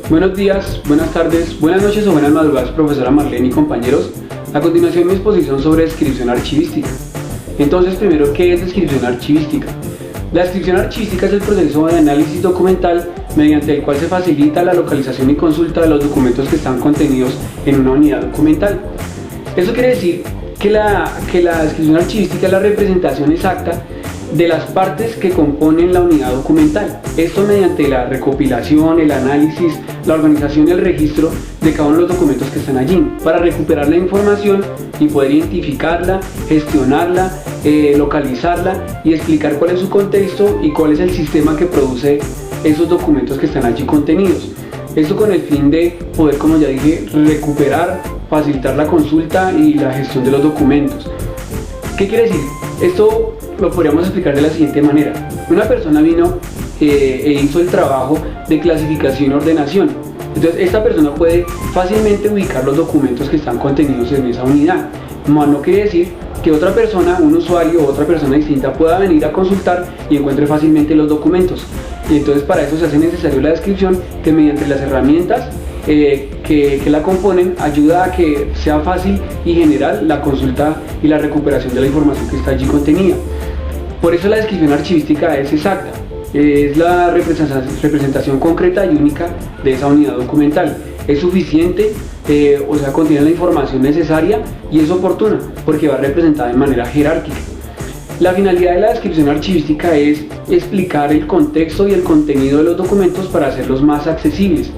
Buenos días, buenas tardes, buenas noches o buenas madrugadas, profesora Marlene y compañeros. A continuación mi exposición sobre descripción archivística. Entonces, primero, ¿qué es descripción archivística? La descripción archivística es el proceso de análisis documental mediante el cual se facilita la localización y consulta de los documentos que están contenidos en una unidad documental. Eso quiere decir que la descripción archivística es la representación exacta de las partes que componen la unidad documental. Esto mediante la recopilación, el análisis, la organización y el registro de cada uno de los documentos que están allí, para recuperar la información y poder identificarla, gestionarla, localizarla y explicar cuál es su contexto y cuál es el sistema que produce esos documentos que están allí contenidos. Esto con el fin de poder, como ya dije, recuperar, facilitar la consulta y la gestión de los documentos. ¿Qué quiere decir? Esto lo podríamos explicar de la siguiente manera. Una persona vino e hizo el trabajo de clasificación y ordenación. Entonces esta persona puede fácilmente ubicar los documentos que están contenidos en esa unidad. No quiere decir que otra persona, un usuario o otra persona distinta pueda venir a consultar y encuentre fácilmente los documentos. Y entonces para eso se hace necesario la descripción, que mediante las herramientas que la componen ayuda a que sea fácil y general la consulta y la recuperación de la información que está allí contenida. Por eso la descripción archivística es exacta, es la representación concreta y única de esa unidad documental. Es suficiente, o sea, contiene la información necesaria y es oportuna porque va representada de manera jerárquica. La finalidad de la descripción archivística es explicar el contexto y el contenido de los documentos para hacerlos más accesibles.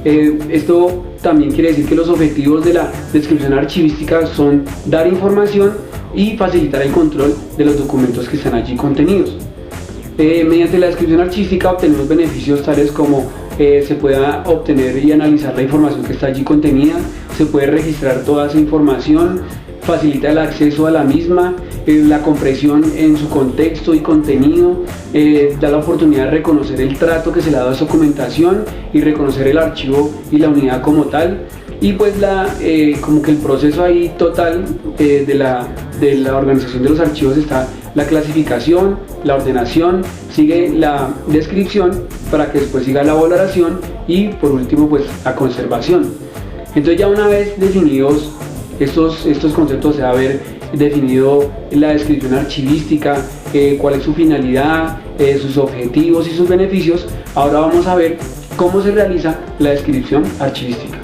Esto también quiere decir que los objetivos de la descripción archivística son dar información y facilitar el control de los documentos que están allí contenidos. Mediante la descripción archivística obtenemos beneficios tales como se pueda obtener y analizar la información que está allí contenida, se puede registrar toda esa información, facilita el acceso a la misma, la compresión en su contexto y contenido, da la oportunidad de reconocer el trato que se le ha dado a esa documentación y reconocer el archivo y la unidad como tal. Y pues como que el proceso ahí total de la organización de los archivos está la clasificación, la ordenación, sigue la descripción para que después siga la valoración y por último pues la conservación. Entonces ya una vez definidos estos conceptos, de haber definido la descripción archivística, cuál es su finalidad, sus objetivos y sus beneficios, ahora vamos a ver cómo se realiza la descripción archivística.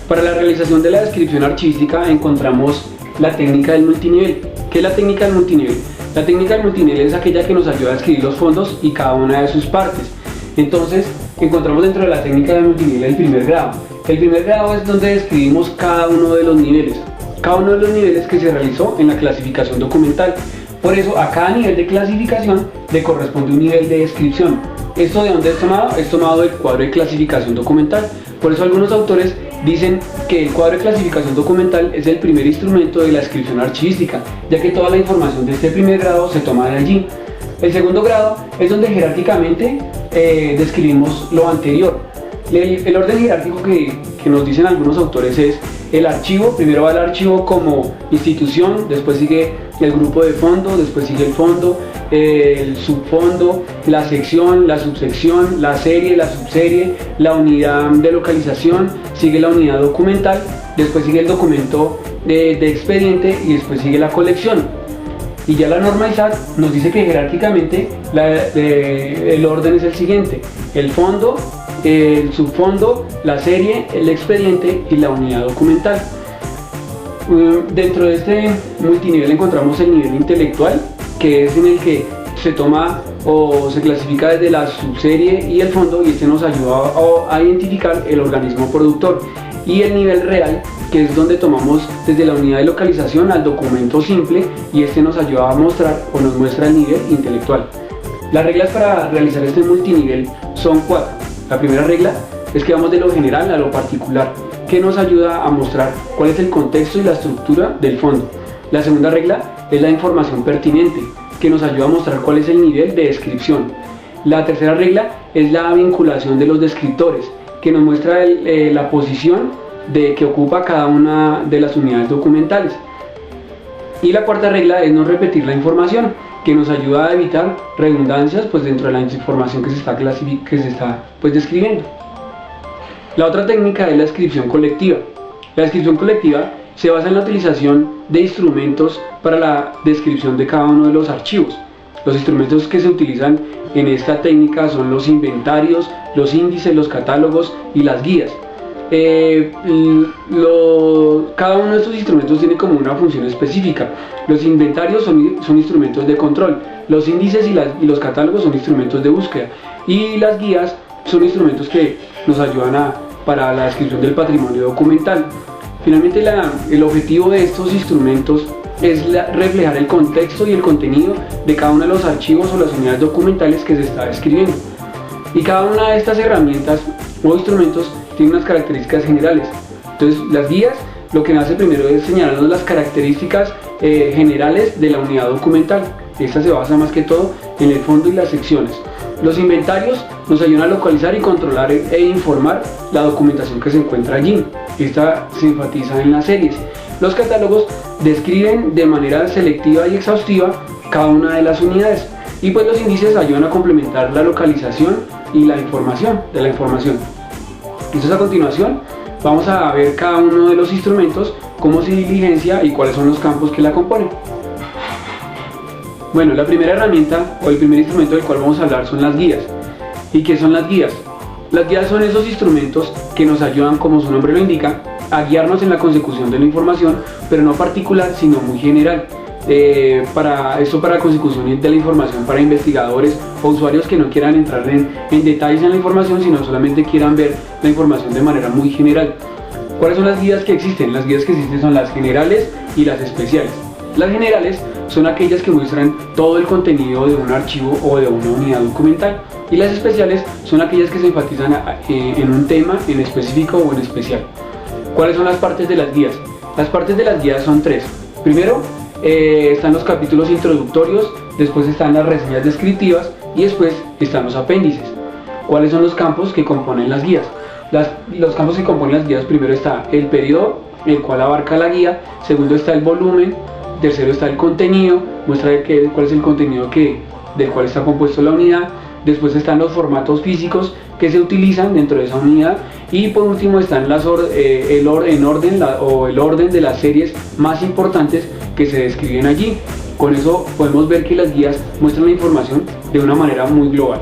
Para la realización de la descripción archivística encontramos la técnica del multinivel. ¿Qué es la técnica del multinivel? La técnica del multinivel es aquella que nos ayuda a escribir los fondos y cada una de sus partes. Entonces encontramos dentro de la técnica del multinivel el primer grado. El primer grado es donde describimos cada uno de los niveles. Cada uno de los niveles que se realizó en la clasificación documental. Por eso a cada nivel de clasificación le corresponde un nivel de descripción. ¿Esto de dónde es tomado? Es tomado del cuadro de clasificación documental. Por eso algunos autores dicen que el cuadro de clasificación documental es el primer instrumento de la descripción archivística, ya que toda la información de este primer grado se toma de allí. El segundo grado es donde jerárquicamente describimos lo anterior. El orden jerárquico que nos dicen algunos autores es el archivo. Primero va el archivo como institución, después sigue el grupo de fondo, después sigue el fondo, el subfondo, la sección, la subsección, la serie, la subserie, la unidad de localización, sigue la unidad documental, después sigue el documento de expediente y después sigue la colección. Y ya la norma ISAT nos dice que jerárquicamente el orden es el siguiente: el fondo, el subfondo, la serie, el expediente y la unidad documental. Dentro de este multinivel encontramos el nivel intelectual, que es en el que se toma o se clasifica desde la subserie y el fondo, y este nos ayuda a identificar el organismo productor. Y el nivel real, que es donde tomamos desde la unidad de localización al documento simple, y este nos ayuda a mostrar o nos muestra el nivel intelectual. Las reglas para realizar este multinivel son 4. La primera regla es que vamos de lo general a lo particular, que nos ayuda a mostrar cuál es el contexto y la estructura del fondo. La segunda regla es la información pertinente, que nos ayuda a mostrar cuál es el nivel de descripción. La tercera regla es la vinculación de los descriptores, que nos muestra la posición que ocupa cada una de las unidades documentales. Y la cuarta regla es no repetir la información, que nos ayuda a evitar redundancias pues dentro de la información que se está pues describiendo. La otra técnica es la descripción colectiva. La descripción colectiva se basa en la utilización de instrumentos para la descripción de cada uno de los archivos. Los instrumentos que se utilizan en esta técnica son los inventarios, los índices, los catálogos y las guías. Cada uno de estos instrumentos tiene como una función específica. Los inventarios son instrumentos de control, los índices y los catálogos son instrumentos de búsqueda, y las guías son instrumentos que nos ayudan para la descripción del patrimonio documental. Finalmente, el objetivo de estos instrumentos es reflejar el contexto y el contenido de cada uno de los archivos o las unidades documentales que se está describiendo. Y cada una de estas herramientas o instrumentos tiene unas características generales. Entonces, las guías lo que hace primero es señalarnos las características generales de la unidad documental. Esta se basa más que todo en el fondo y las secciones. Los inventarios nos ayudan a localizar y controlar e informar la documentación que se encuentra allí. Esta se enfatiza en las series. Los catálogos describen de manera selectiva y exhaustiva cada una de las unidades. Y pues los índices ayudan a complementar la localización y la información de la información. Entonces, a continuación vamos a ver cada uno de los instrumentos, cómo se diligencia y cuáles son los campos que la componen. Bueno, la primera herramienta o el primer instrumento del cual vamos a hablar son las guías. ¿Y qué son las guías? Las guías son esos instrumentos que nos ayudan, como su nombre lo indica, a guiarnos en la consecución de la información, pero no particular, sino muy general. Para la consecución de la información para investigadores o usuarios que no quieran entrar en detalles en la información, sino solamente quieran ver la información de manera muy general. ¿Cuáles son las guías que existen? Las guías que existen son las generales y las especiales. Las generales son aquellas que muestran todo el contenido de un archivo o de una unidad documental, y las especiales son aquellas que se enfatizan en un tema en específico o en especial. ¿Cuáles son las partes de las guías? Las partes de las guías son tres. Primero están los capítulos introductorios, después están las reseñas descriptivas y después están los apéndices. ¿Cuáles son los campos que componen las guías? Los campos que componen las guías: primero está el periodo, el cual abarca la guía; segundo está el volumen; tercero está el contenido, muestra cuál es el contenido del cual está compuesto la unidad; después están los formatos físicos que se utilizan dentro de esa unidad; y por último están el orden de las series más importantes que se describen allí. Con eso podemos ver que las guías muestran la información de una manera muy global.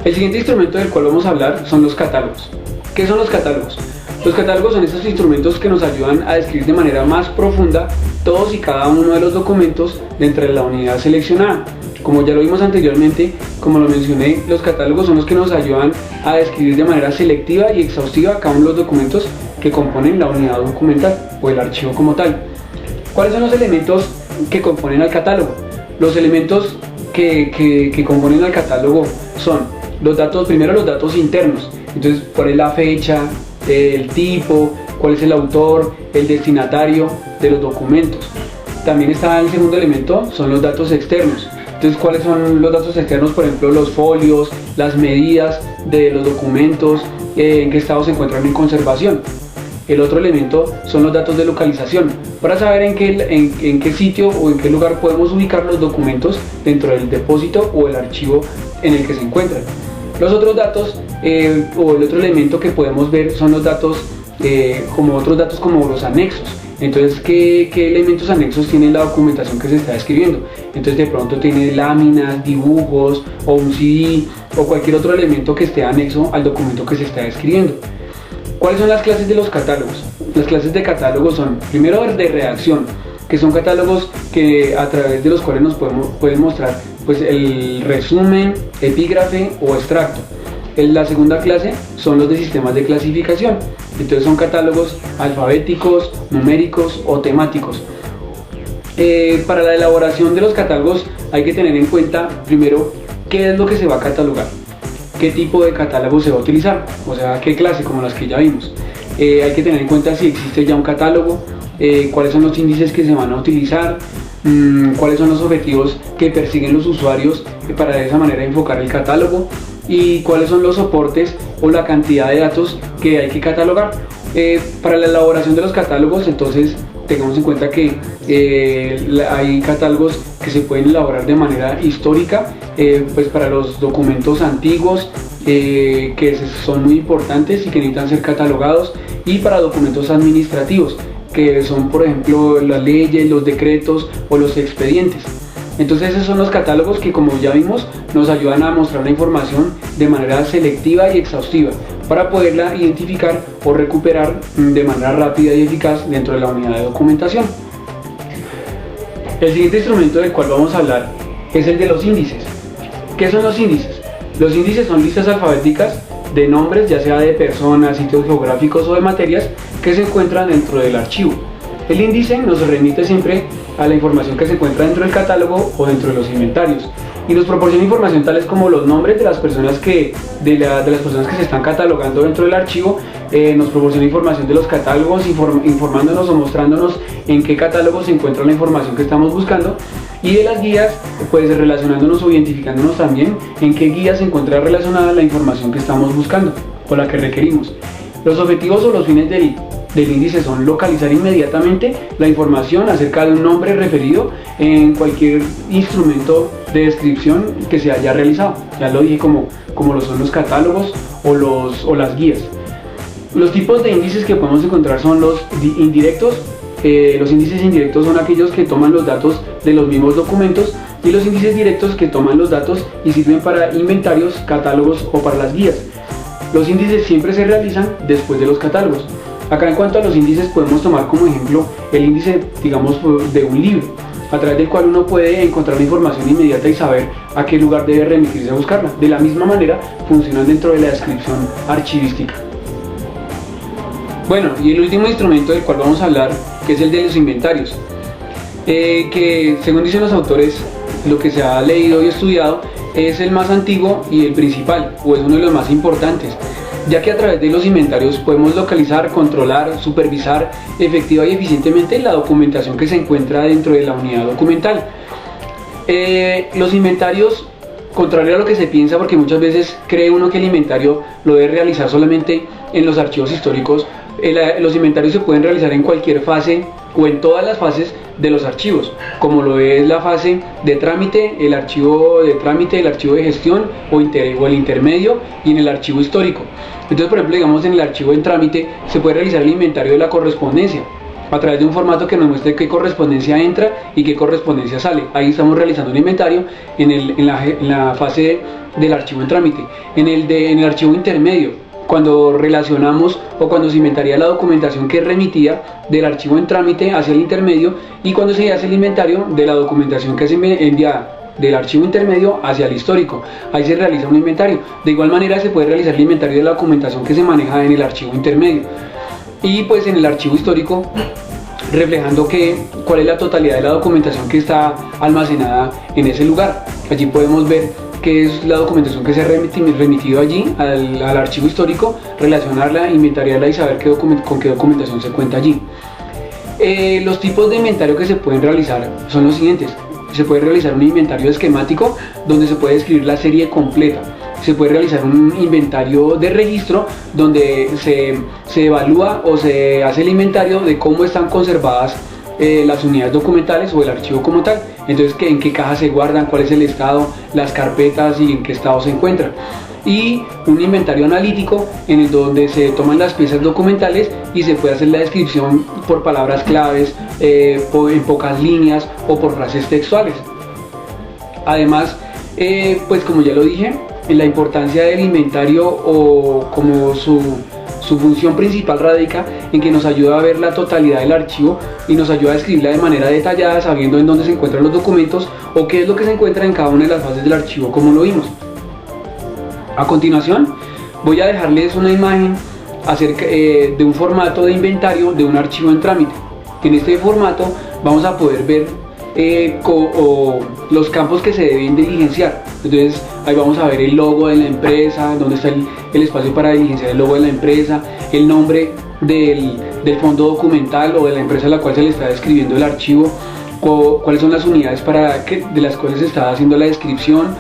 El siguiente instrumento del cual vamos a hablar son los catálogos. ¿Qué son los catálogos? Los catálogos son esos instrumentos que nos ayudan a describir de manera más profunda todos y cada uno de los documentos dentro de la unidad seleccionada. Como ya lo vimos anteriormente, como lo mencioné, los catálogos son los que nos ayudan a describir de manera selectiva y exhaustiva cada uno de los documentos que componen la unidad documental o el archivo como tal. ¿Cuáles son los elementos que componen al catálogo? Los elementos que componen al catálogo son primero los datos internos. Entonces, cuál es la fecha, el tipo, cuál es el autor, el destinatario de los documentos. También está el segundo elemento, son los datos externos. Entonces, ¿cuáles son los datos externos? Por ejemplo, los folios, las medidas de los documentos, en qué estado se encuentran en conservación. El otro elemento son los datos de localización, para saber en qué sitio o en qué lugar podemos ubicar los documentos dentro del depósito o el archivo en el que se encuentran. Los otros datos o el otro elemento que podemos ver son los datos como los anexos. Entonces, ¿qué elementos anexos tiene la documentación que se está describiendo? Entonces, de pronto tiene láminas, dibujos o un CD o cualquier otro elemento que esté anexo al documento que se está describiendo. ¿Cuáles son las clases de los catálogos? Las clases de catálogos son, primero, de redacción, que son catálogos a través de los cuales nos pueden mostrar pues, el resumen, epígrafe o extracto. La segunda clase son los de sistemas de clasificación. Entonces son catálogos alfabéticos, numéricos o temáticos. Para la elaboración de los catálogos hay que tener en cuenta primero qué es lo que se va a catalogar, qué tipo de catálogo se va a utilizar, o sea, qué clase, como las que ya vimos. Hay que tener en cuenta si existe ya un catálogo, cuáles son los índices que se van a utilizar, cuáles son los objetivos que persiguen los usuarios para de esa manera enfocar el catálogo, y cuáles son los soportes o la cantidad de datos que hay que catalogar. Para la elaboración de los catálogos, entonces, tengamos en cuenta que hay catálogos que se pueden elaborar de manera histórica, pues para los documentos antiguos que son muy importantes y que necesitan ser catalogados, y para documentos administrativos que son, por ejemplo, las leyes, los decretos o los expedientes. Entonces esos son los catálogos que, como ya vimos, nos ayudan a mostrar la información de manera selectiva y exhaustiva para poderla identificar o recuperar de manera rápida y eficaz dentro de la unidad de documentación. El siguiente instrumento del cual vamos a hablar es el de los índices. ¿Qué son los índices? Los índices son listas alfabéticas de nombres, ya sea de personas, sitios geográficos o de materias que se encuentran dentro del archivo. El índice nos remite siempre a la información que se encuentra dentro del catálogo o dentro de los inventarios, y nos proporciona información tales como los nombres de las personas que se están catalogando dentro del archivo. Nos proporciona información de los catálogos, informándonos o mostrándonos en qué catálogo se encuentra la información que estamos buscando, y de las guías, pues relacionándonos o identificándonos también en qué guía se encuentra relacionada la información que estamos buscando o la que requerimos. Los objetivos o los fines del índice son localizar inmediatamente la información acerca de un nombre referido en cualquier instrumento de descripción que se haya realizado. Ya lo dije, como lo son los catálogos o las guías. Los tipos de índices que podemos encontrar son los indirectos. Los índices indirectos son aquellos que toman los datos de los mismos documentos, y los índices directos que toman los datos y sirven para inventarios, catálogos o para las guías. Los índices siempre se realizan después de los catálogos. Acá, en cuanto a los índices, podemos tomar como ejemplo el índice, digamos, de un libro, a través del cual uno puede encontrar la información inmediata y saber a qué lugar debe remitirse a buscarla. De la misma manera funcionan dentro de la descripción archivística. Bueno, y el último instrumento del cual vamos a hablar, que es el de los inventarios, que según dicen los autores, lo que se ha leído y estudiado, es el más antiguo y el principal, o es uno de los más importantes, ya que a través de los inventarios podemos localizar, controlar, supervisar efectiva y eficientemente la documentación que se encuentra dentro de la unidad documental. Los inventarios, contrario a lo que se piensa, porque muchas veces cree uno que el inventario lo debe realizar solamente en los archivos históricos, los inventarios se pueden realizar en cualquier fase o en todas las fases de los archivos, como lo es la fase de trámite, el archivo de gestión o el intermedio, y en el archivo histórico. Entonces, por ejemplo, digamos, en el archivo en trámite se puede realizar el inventario de la correspondencia a través de un formato que nos muestre qué correspondencia entra y qué correspondencia sale. Ahí estamos realizando un inventario en la fase del archivo en trámite. En el archivo intermedio, cuando relacionamos o cuando se inventaría la documentación que es remitida del archivo en trámite hacia el intermedio, y cuando se hace el inventario de la documentación que es enviada del archivo intermedio hacia el histórico. Ahí se realiza un inventario. De igual manera se puede realizar el inventario de la documentación que se maneja en el archivo intermedio, y pues en el archivo histórico, reflejando cuál es la totalidad de la documentación que está almacenada en ese lugar. Allí podemos ver qué es la documentación que se ha remitido allí al archivo histórico, relacionarla, inventariarla y saber con qué documentación se cuenta allí. Los tipos de inventario que se pueden realizar son los siguientes. Se puede realizar un inventario esquemático, donde se puede describir la serie completa. Se puede realizar un inventario de registro, donde se evalúa o se hace el inventario de cómo están conservadas las unidades documentales o el archivo como tal. Entonces, en qué caja se guardan, cuál es el estado, las carpetas y en qué estado se encuentran. Y un inventario analítico, en el donde se toman las piezas documentales y se puede hacer la descripción por palabras claves, en pocas líneas o por frases textuales. Además, pues como ya lo dije, la importancia del inventario, o como su función principal, radica en que nos ayuda a ver la totalidad del archivo y nos ayuda a describirla de manera detallada, sabiendo en dónde se encuentran los documentos o qué es lo que se encuentra en cada una de las fases del archivo, como lo vimos. A continuación, voy a dejarles una imagen acerca de un formato de inventario de un archivo en trámite. En este formato vamos a poder ver los campos que se deben diligenciar. Entonces ahí vamos a ver el logo de la empresa, donde está el espacio para diligenciar el logo de la empresa, el nombre del fondo documental o de la empresa a la cual se le está describiendo el archivo, cuáles son las unidades de las cuales se está haciendo la descripción,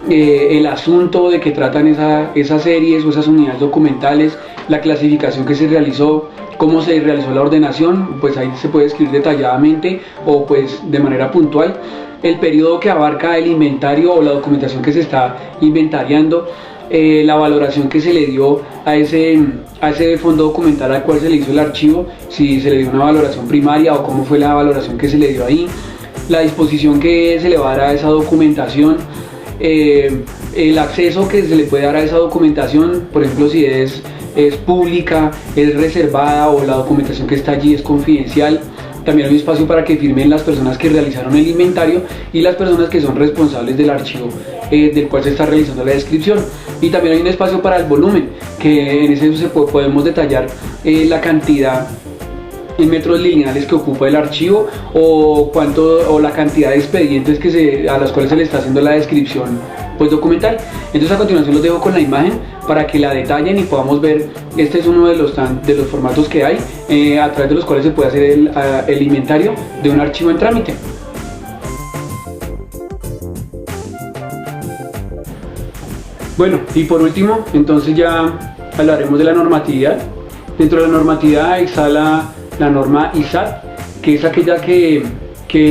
el asunto de que tratan esas series o esas unidades documentales, la clasificación que se realizó, cómo se realizó la ordenación, pues ahí se puede escribir detalladamente o pues de manera puntual, el periodo que abarca el inventario o la documentación que se está inventariando, la valoración que se le dio a ese fondo documental al cual se le hizo el archivo, si se le dio una valoración primaria o cómo fue la valoración que se le dio ahí, la disposición que se le va a dar a esa documentación, el acceso que se le puede dar a esa documentación, por ejemplo si es pública, es reservada o la documentación que está allí es confidencial. También hay un espacio para que firmen las personas que realizaron el inventario y las personas que son responsables del archivo del cual se está realizando la descripción. Y también hay un espacio para el volumen, que en ese podemos detallar la cantidad en metros lineales que ocupa el archivo o la cantidad de expedientes a los cuales se le está haciendo la descripción pues documental. Entonces a continuación los dejo con la imagen para que la detallen y podamos ver. Este es uno de los formatos que hay a través de los cuales se puede hacer el inventario de un archivo en trámite. Bueno, y por último, entonces ya hablaremos de la normatividad. Dentro de la normatividad está la norma ISAT, que es aquella que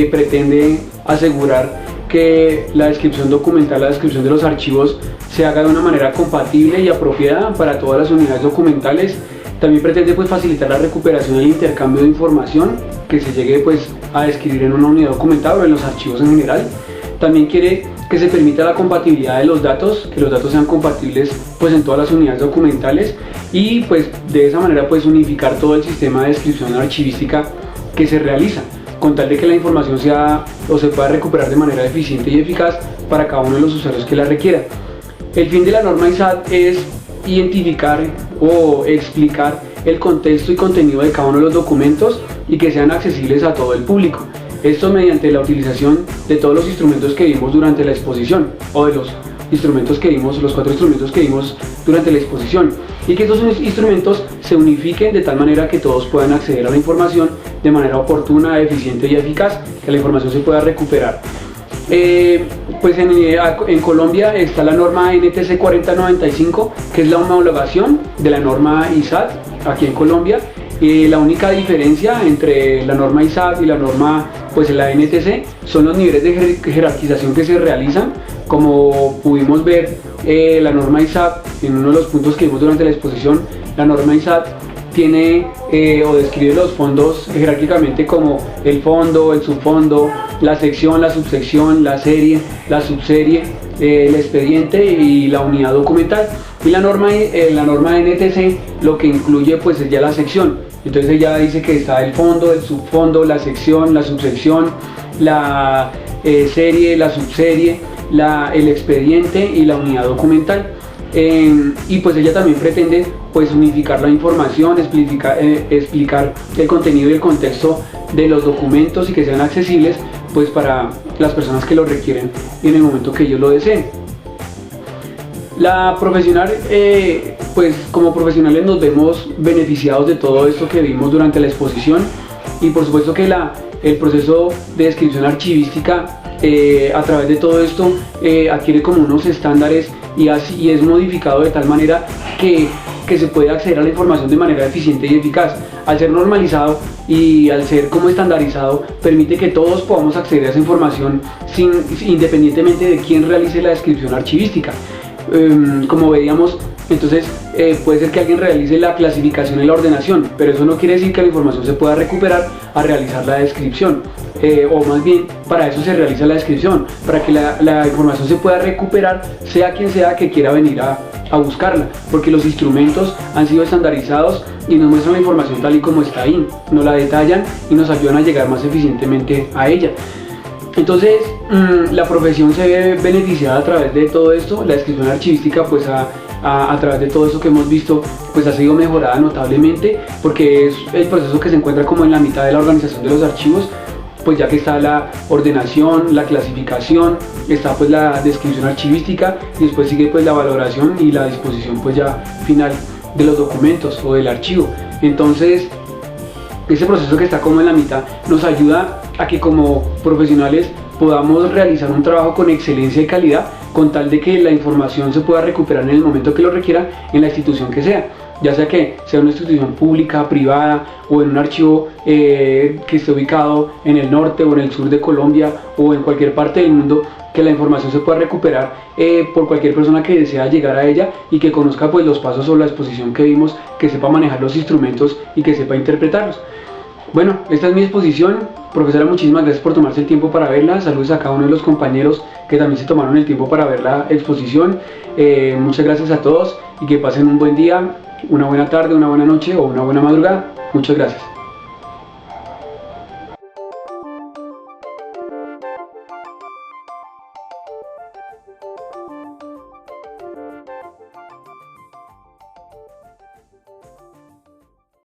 pretende asegurar que la descripción documental, la descripción de los archivos se haga de una manera compatible y apropiada para todas las unidades documentales. También pretende pues facilitar la recuperación y el intercambio de información que se llegue pues a describir en una unidad documental o en los archivos en general. También quiere que se permita la compatibilidad de los datos, que los datos sean compatibles pues en todas las unidades documentales y pues de esa manera pues unificar todo el sistema de descripción archivística que se realiza, con tal de que la información se pueda recuperar de manera eficiente y eficaz para cada uno de los usuarios que la requiera. El fin de la norma ISAT es identificar o explicar el contexto y contenido de cada uno de los documentos y que sean accesibles a todo el público. Esto mediante la utilización de todos los instrumentos que vimos durante la exposición o de los 4 instrumentos que vimos durante la exposición, y que estos instrumentos se unifiquen de tal manera que todos puedan acceder a la información de manera oportuna, eficiente y eficaz, que la información se pueda recuperar. Pues en Colombia está la norma NTC 4095, que es la homologación de la norma ISAT aquí en Colombia. La única diferencia entre la norma ISAT y la norma pues la NTC son los niveles de jerarquización que se realizan. Como pudimos ver, la norma ISAT, en uno de los puntos que vimos durante la exposición, la norma ISAT tiene o describe los fondos jerárquicamente como el fondo, el subfondo, la sección, la subsección, la serie, la subserie, el expediente y la unidad documental. Y la norma NTC lo que incluye pues es ya la sección. Entonces ella dice que está el fondo, el subfondo, la sección, la subsección, la serie, la subserie, el expediente y la unidad documental. Y pues ella también pretende pues unificar la información, explicar el contenido y el contexto de los documentos y que sean accesibles pues para las personas que lo requieren en el momento que ellos lo deseen. La profesional, pues como profesionales nos vemos beneficiados de todo esto que vimos durante la exposición, y por supuesto que el proceso de descripción archivística a través de todo esto adquiere como unos estándares y es modificado de tal manera que se puede acceder a la información de manera eficiente y eficaz. Al ser normalizado y al ser como estandarizado, permite que todos podamos acceder a esa información independientemente de quién realice la descripción archivística. Como veíamos, entonces puede ser que alguien realice la clasificación y la ordenación, pero eso no quiere decir que la información se pueda recuperar a realizar la descripción, o más bien para eso se realiza la descripción, para que la información se pueda recuperar sea quien sea que quiera venir a buscarla, porque los instrumentos han sido estandarizados y nos muestran la información tal y como está ahí, nos la detallan y nos ayudan a llegar más eficientemente a ella. Entonces la profesión se ve beneficiada a través de todo esto. La descripción archivística pues a través de todo eso que hemos visto pues ha sido mejorada notablemente, porque es el proceso que se encuentra como en la mitad de la organización de los archivos, pues ya que está la ordenación, la clasificación, está pues la descripción archivística y después sigue pues la valoración y la disposición pues ya final de los documentos o del archivo. Entonces ese proceso que está como en la mitad nos ayuda a que como profesionales podamos realizar un trabajo con excelencia y calidad, con tal de que la información se pueda recuperar en el momento que lo requiera en la institución que sea. ya sea que sea una institución pública, privada o en un archivo que esté ubicado en el norte o en el sur de Colombia o en cualquier parte del mundo, que la información se pueda recuperar por cualquier persona que desea llegar a ella y que conozca pues los pasos o la exposición que vimos, que sepa manejar los instrumentos y que sepa interpretarlos. Bueno, esta es mi exposición. Profesora, muchísimas gracias por tomarse el tiempo para verla. Saludos a cada uno de los compañeros que también se tomaron el tiempo para ver la exposición. Muchas gracias a todos y que pasen un buen día, una buena tarde, una buena noche o una buena madrugada. Muchas gracias.